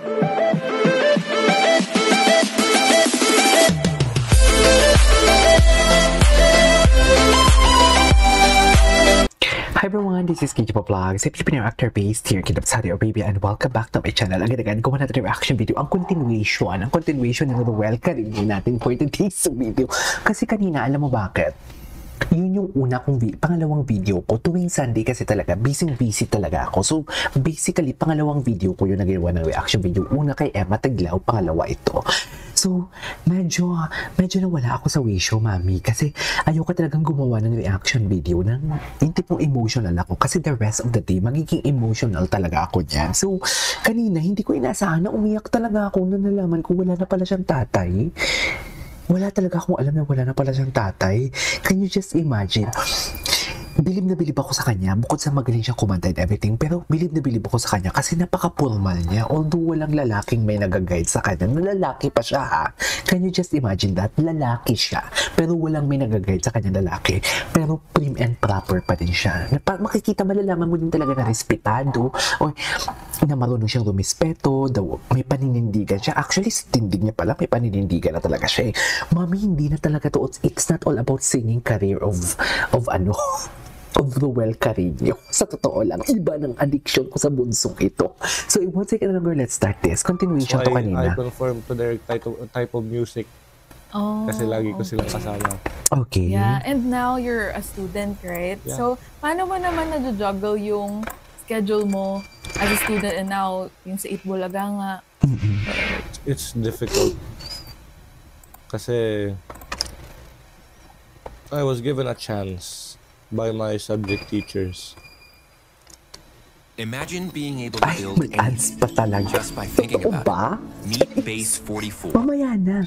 Hi everyone, this is Kijipo Vlogs. If you've been your actor based here in Saudi Arabia and welcome back to my channel. Again, gawa natin yung reaction video. Ang continuation ng Ruel Carino natin for today's video. Kasi kanina, alam mo bakit? Yun yung pangalawang video ko. Tuwing Sunday kasi talaga, busy talaga ako. So, basically, pangalawang video ko yung nagawa ng reaction video. Una kay Emma Taglaw, pangalawa ito. So, medyo nawala ako sa wisyo, mami. Kasi ayoko talagang gumawa ng reaction video ng hindi pong emotional ako. Kasi the rest of the day, magiging emotional talaga ako niyan. So, kanina, hindi ko inaasahan na umiyak talaga ako nung nalaman ko wala na pala siyang tatay. Wala talaga akong alam na wala na pala siyang tatay. Can you just imagine? Bilib na bilib ako sa kanya, bukod sa magaling siyang kumanta and everything, pero bilib na bilib ako sa kanya kasi napaka-formal niya. Although walang lalaking may nag-guide sa kanya, na lalaki pa siya ha. Can you just imagine that? Lalaki siya, pero walang may nag-guide sa kanya lalaki. Pero prim and proper pa din siya. Makikita, malalaman mo din talaga na respetado, or na marunong siyang rumispeto, may paninindigan siya. Actually, tindig niya pala, may paninindigan na talaga siya eh. Mami, hindi na talaga to. It's not all about singing career of Ruel Carino. Sa totoo lang, iba ng addiction ko sa bunsong ito. So, once again, let's start this. Continuation to kanina. I conform to their type of music. Oh, kasi lagi ko silang kasama. Okay. Yeah, and now you're a student, right? Yeah. So, paano mo naman na-juggle yung schedule mo as a student and now yung sa Itbulaga nga? It's difficult. Kasi I was given a chance by my subject teachers. Imagine being able to build anything just by thinking about it. Meet Base 44. Mamaya na.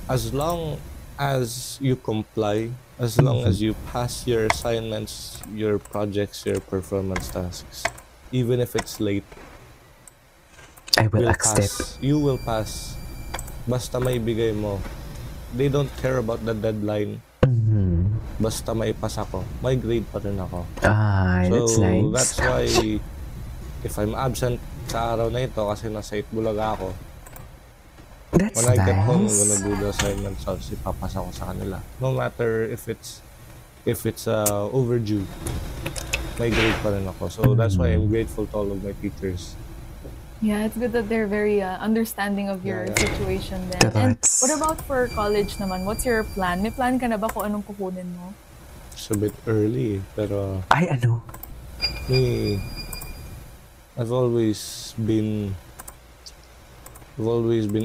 As long as you comply, as long as you pass your assignments, your projects, your performance tasks, even if it's late, I will accept. You will pass. Basta may bigay mo. They don't care about the deadline. Basta may pass ako, may grade pa rin ako. That's nice. That's why if I'm absent sa araw na ito kasi nasa Itbulaga ako, that's when I get home, I'm nice. gonna do the assignments, so ipapasa ko sa kanila. No matter if it's overdue, may grade pa rin ako. So that's why I'm grateful to all of my teachers. Yeah, it's good that they're very understanding of your situation then. And what about for college naman? What's your plan? May plan ka na ba kung anong kukunin mo? It's a bit early, pero I've always been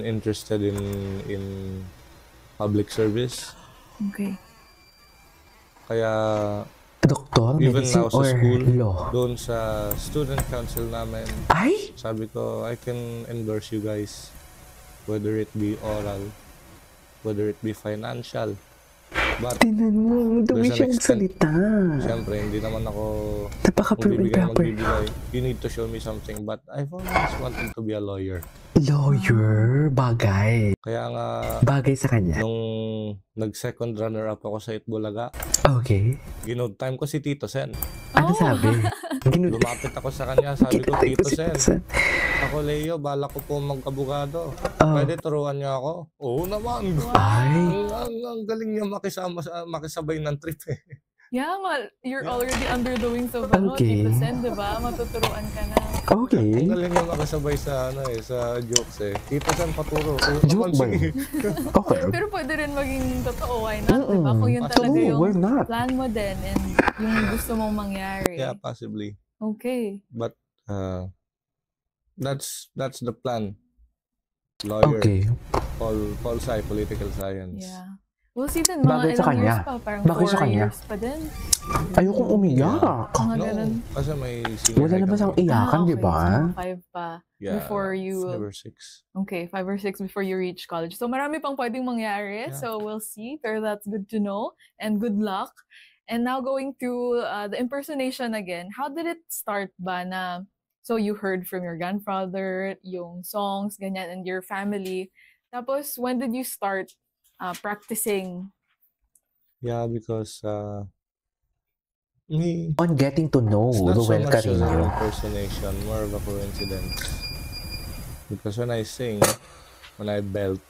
interested in public service. Okay. Kaya Doktor, even medicine, now sa or school, law? doon sa student council namin, sabi ko, I can endorse you guys, whether it be oral, whether it be financial. But tinan mo, dumi siyang salita. Siyempre, hindi naman ako magbibigay. You need to show me something, but I've always wanted to be a lawyer. Lawyer, bagay. Kaya nga, bagay sa kanya. Nung nag-second runner-up ako sa Itbulaga, okay, ginood time ko si Tito Sen. Ano sabi? Lumapit ako sa kanya, sabi ko, Tito Sen, ako Leo, bala ko po magkabugado. Pwede turuan niya ako? Oo naman. Ang galing niya makisabay ng trip eh. Yeah, you're already under the wings of Tito Sen, diba? Matuturuan ka na. Okay. Ang galing niya makisabay sa jokes eh. Tito Sen, paturo. Joke ba yun? Okay. Pero pwede rin maging totoo, why not? Diba? Kung yun talaga yung plan mo din and yung gusto mong mangyari. Yeah, possibly. Okay. But that's the plan. Lawyer. Okay. Pol Sci, political science. Yeah. We'll see din, mga ilang years pa, parang 4 years pa din. Ayokong umiyak. Kasi may wala naman siyang iyakan, di ba? 5 pa before you... 5 or 6. Okay, 5 or 6 before you reach college. So marami pang pwedeng mangyari. Yeah. So we'll see. Pero that's good to know. And good luck. And now going through the impersonation again, how did it start ba na... So you heard from your grandfather, yung songs, ganyan, and your family. Tapos, when did you start practicing? Yeah, because on getting to know Ruel Carino. Impersonation, more of a coincidence. Because when I sing, when I belt,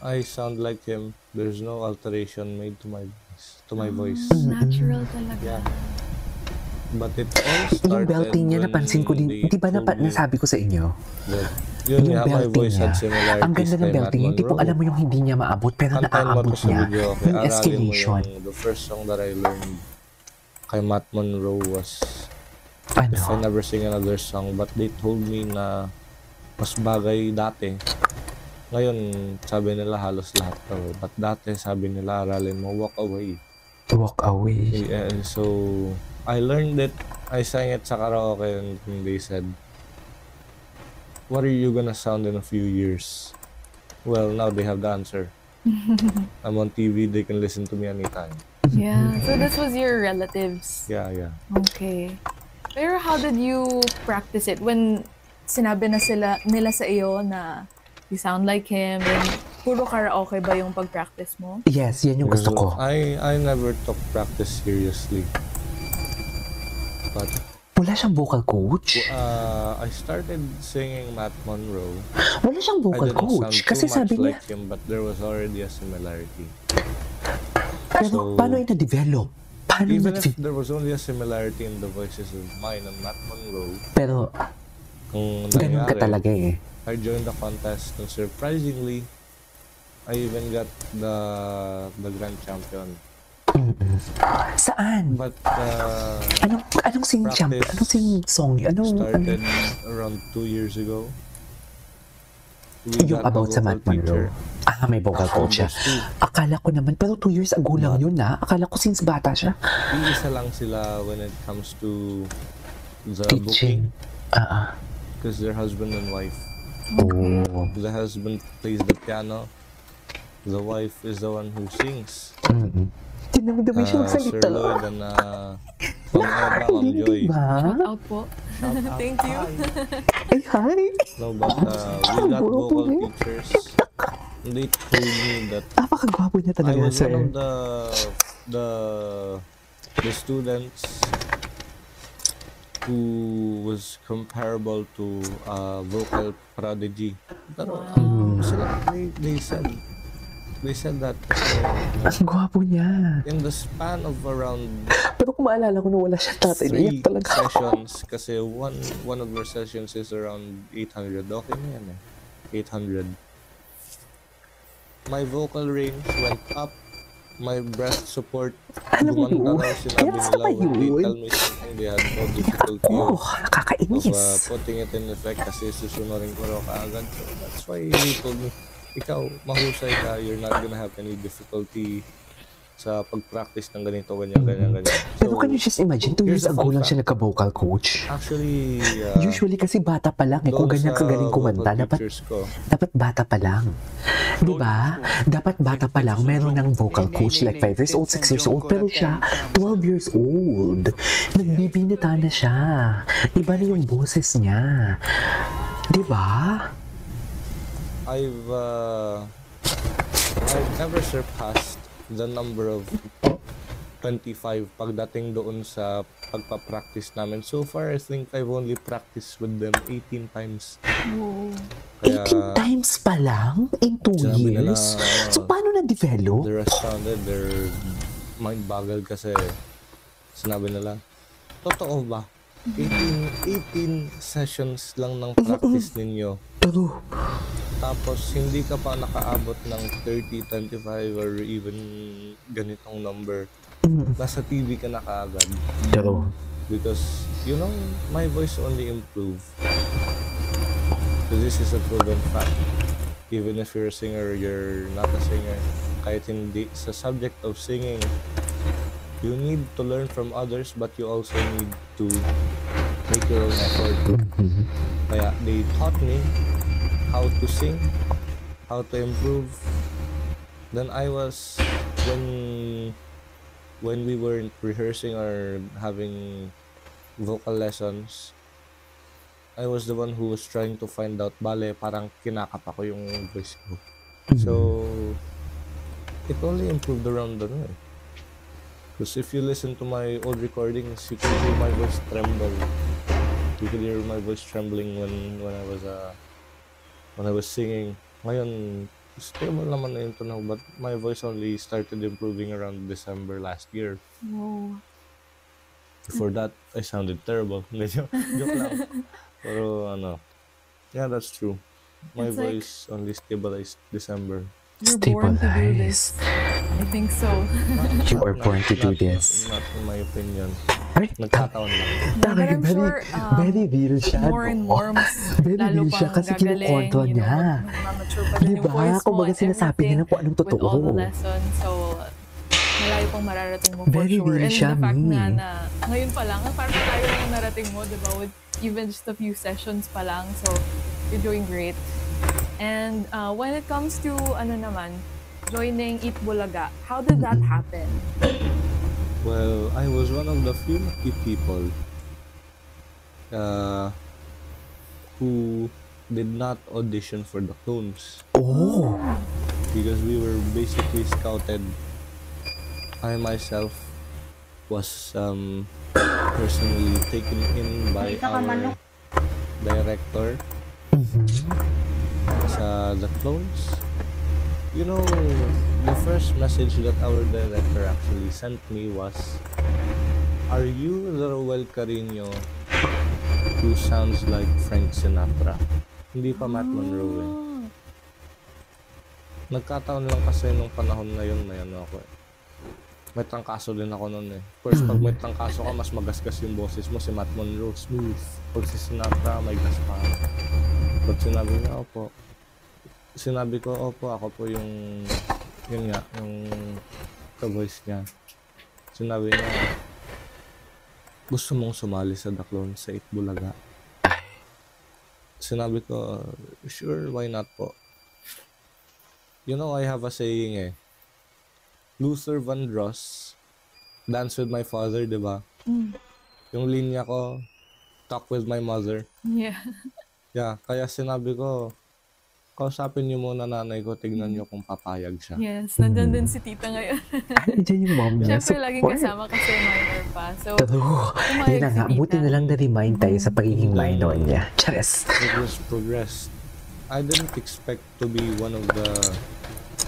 I sound like him. There's no alteration made to my voice. Natural talaga. Yeah. But it all Yung started belting niya, when napansin ko din. they Di ba told me nasabi ko sa inyo? that yun Yung nga, my belting voice niya. had similarities Ang ganda ng kay Matt belting niya. Hindi po Monroe. alam mo yung hindi niya maabot, pero Kantahin mo naaabot to sa niya. video, okay? Yung Aralin mo escalation. the first song that I learned kay Matt Monroe was If I Ano? Never Sing Another Song, but they told me na mas bagay dati. Ngayon, sabi nila halos lahat daw. But dati, sabi nila, aralin mo, Walk Away. Walk away. And so, I learned it. I sang it sa karaoke and they said, what are you gonna sound in a few years? Well, now they have the answer. I'm on TV, they can listen to me anytime. Yeah. So this was your relatives. Yeah, yeah. Okay. Pero how did you practice it? When sinabi na nila sa iyo na you sound like him, and puro karaoke ba yung pag-practice mo? Yes, yan yung gusto ko. I never took practice seriously. But Wala siyang vocal coach? I started singing Matt Monroe. Wala siyang I vocal didn't coach. sound Kasi too sabi much niya, like him, but there was already a similarity. pero So, paano yung na-develop? Paano Even na if there was only a similarity in the voices of mine and Matt Monroe, Pero, kung ganun ka nangyari, talaga eh. I joined the contest and surprisingly, I even got the grand champion. Saan? But Anong sing champ? practice Anong sing song? started around 2 years ago. We Yung got a about sa vocal Matt Monroe. teacher. May vocal coach siya. Understood. Akala ko naman, pero 2 years ago lang yun na. Akala ko since bata siya. Iisa lang sila when it comes to the Teaching. booking because they're husband and wife. Oh. The husband plays the piano. The wife is the one who sings. Tinamdamay siya Sir magsalita. Lloyd and Ma'am Eva, Ma'am Joy. Diba? Shout out po. Thank you. Ay, hi! No, but we got vocal teachers. They told me that Napakagwapo niya I talaga, was sir. one of the students who was comparable to vocal prodigy. Pero sila, they said that Ang gwapo niya. in the span of around Pero kung maalala ko na wala siya tatay, 3 iyak talaga ako. sessions, kasi one of our sessions is around 800. Okay na yan eh. 800. My vocal range went up. My breath support Alam mo gumanda yun? raw. Sinabi Kaya sa nila ba when they yun? tell me something, they had no difficulty Oh, of nakakainis. putting it in effect kasi susunurin ko raw kaagad. So that's why he told me, ikaw, mahusay ka, you're not gonna have any difficulty sa pag-practice ng ganito, ganyan. Pero can you just imagine, 2 years here's a ago fun lang fact. siya nagka-vocal coach? Actually, Usually kasi bata pa lang eh. Kung doon ganyan sa kagaling kumanta, vocal dapat teachers ko, bata pa lang. Di ba? Dapat bata pa lang, meron ng vocal coach like 5 years old, 6 years old, pero siya 12 years old. Nagbibinita na siya. Iba na yung boses niya. Di ba? I've never surpassed the number of 25 pagdating doon sa pagpa-practice namin. So far, I think I've only practiced with them 18 times. Whoa. 18 times pa lang in 2 Sabi nila, years? So paano na-develop? They're astounded, they're mind-boggled kasi sinabi nila, totoo ba? 18 sessions lang ng practice ninyo. Pero, Tapos, hindi ka pa nakaabot ng 30, 25, or even ganitong number. Nasa TV ka na kaagad. pero, Because, you know, my voice only improved. So this is a proven fact. Even if you're a singer, you're not a singer. Kahit hindi sa subject of singing, you need to learn from others, but you also need to make your own effort. Kaya they taught me how to sing, how to improve. Then I was, when we weren't rehearsing or having vocal lessons, I was the one who was trying to find out, parang kinakapa ko yung voice ko. So, it only improved around the eh. Because if you listen to my old recordings, you can hear my voice tremble. You could hear my voice trembling when I was singing. Ngayon, stable naman na yung tunog, but my voice only started improving around December last year. Oh. Before that, I sounded terrible. Joke lang. Pero yeah, that's true. My It's like- voice only stabilized December. You're born to do this. Stabilize. I think so. You are born to do this. Not in my opinion. Ay, Nagkataon lang. But I'm sure, very real siya. more and no? more, mas Very lalo real siya pang kasi gagaling, kinukontrol you know, niya. magmamature pa din yung Diba? voice mo Kumbaga and sinasabi niya na kung anong with all the totoo. lessons. So, malayo pang mararating mo for Very sure. real And siya, the fact Mi. na ngayon pa lang, parang malayo lang narating mo, diba? With even just a few sessions pa lang. So, you're doing great. And when it comes to, joining Eat Bulaga, how did that happen? Well, I was one of the few lucky people who did not audition for the clones Oh, because we were basically scouted. I myself was personally taken in by our director sa the clones. You know, the first message that our director actually sent me was, "Are you the Roel Carino who sounds like Frank Sinatra?" Hindi pa Matt Monroe eh. Nagkataon lang kasi nung panahon na yun, may ako eh. May trangkaso din ako noon eh. Of course, pag may trangkaso ka, mas magasgas yung boses mo. Si Matt Monroe, smooth. Pag si Sinatra, may gas pa. Pag sinabi niya, opo. Sinabi ko, opo, ako po yung ka-voice niya. Sinabi niya, gusto mong sumali sa The Clone sa Eat Bulaga? Sinabi ko, sure, why not po? You know, I have a saying eh. Luther Vandross, Dance with My Father, di ba? Yung linya ko, Talk with My Mother. Yeah. Yeah, kaya sinabi ko, kausapin niyo muna nanay ko, tignan niyo kung papayag siya. Yes, nandyan din si tita ngayon. nandiyan yung mom niya. Siyempre, laging kasama kasi minor pa. So, True. pumayag Yun na si nga, tita. buti na lang na-remind tayo sa pagiging minor niya. Chares. It was progressed. I didn't expect to be one of the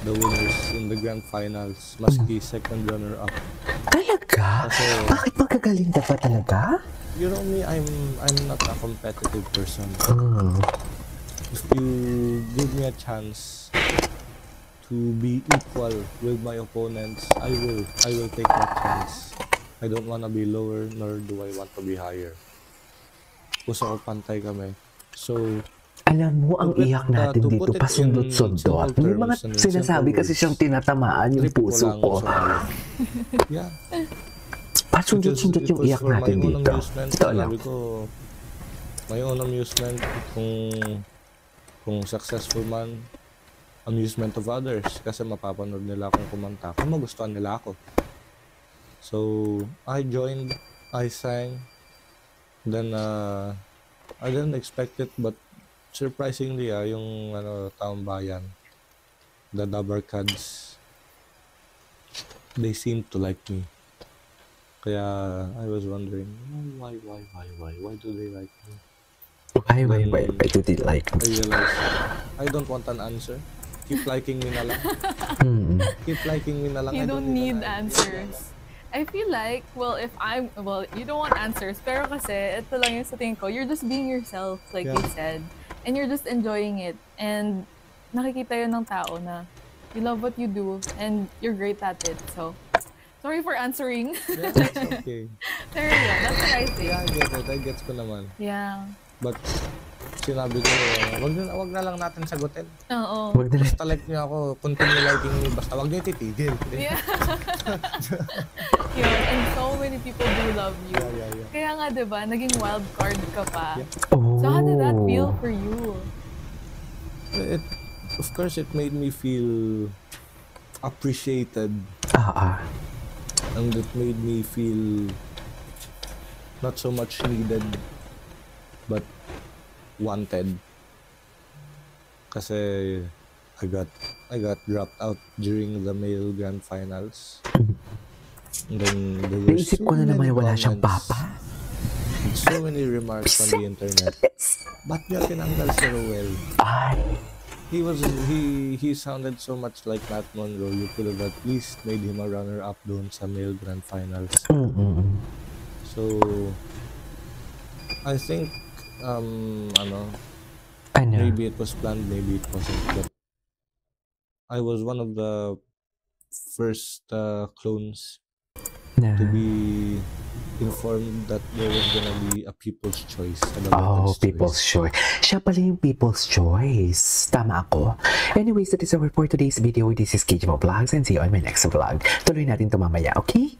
winners in the grand finals, maski second runner-up. Talaga? Kasi- Bakit magkagaling ka pa talaga? You know me, I'm not a competitive person. Hmm. If you give me a chance to be equal with my opponents, I will take that chance. I don't wanna be lower, nor do I want to be higher. Gusto ko pantay kami. So, Alam mo, ang To put- iyak natin to dito, put it in pasundot-sundot. simple May mga terms and in sinasabi simple kasi words, siyang tinatamaan yung trip ko puso lang ko. sumali. Yeah. Pasundot-sundot yung iyak for my natin own dito. amusement. Ito lang. Sabi ko, my own amusement, kung successful man, amusement of others. Kasi mapapanood nila akong kumanta. Kung magustuhan nila ako. So, I joined, I sang, then, I didn't expect it, but surprisingly, yung taong bayan, the Dabarkads, they seemed to like me. Kaya I was wondering, why do they like me? Why do they like I me? realized, I don't want an answer. Keep liking me na lang. Hmm. Keep liking me na lang. You I don't need an answers. I feel like, you don't want answers, pero kasi, ito lang yung sa tingin ko, you're just being yourself, like you Yeah. said, and you're just enjoying it, and nakikita yun ng tao na you love what you do, and you're great at it, so, sorry for answering. Yeah, that's okay. Pero yeah, that's what I think. Yeah, I get it. I gets ko naman. Yeah. But, sinabi ko, wag na lang natin sagutin. Oo. Huwag na lang. Basta like niyo ako, continue liking me, basta wag niyo titigil. Yeah. Yeah, and so many people do love you. Yeah. Kaya nga, diba, naging wild card ka pa. Yeah. Oh. So how did that feel for you? Of course, it made me feel appreciated, and it made me feel not so much needed, but wanted. Kasi I got dropped out during the male grand finals. And then there were Naisip so ko na naman many wala siyang comments. papa. so many remarks on the internet. Ba't niya tinanggal si Roel? Ay. He sounded so much like Matt Monroe. You could have at least made him a runner-up doon sa male grand finals. So, I think, maybe it was planned, maybe it wasn't. But I was one of the first clones to be informed that there was gonna be a people's choice. People's choice. Siya pala yung people's choice. Tama ako. Anyways, that is our for today's video. This is KJ Vlogs and see you on my next vlog. Tuloy natin ito mamaya, okay?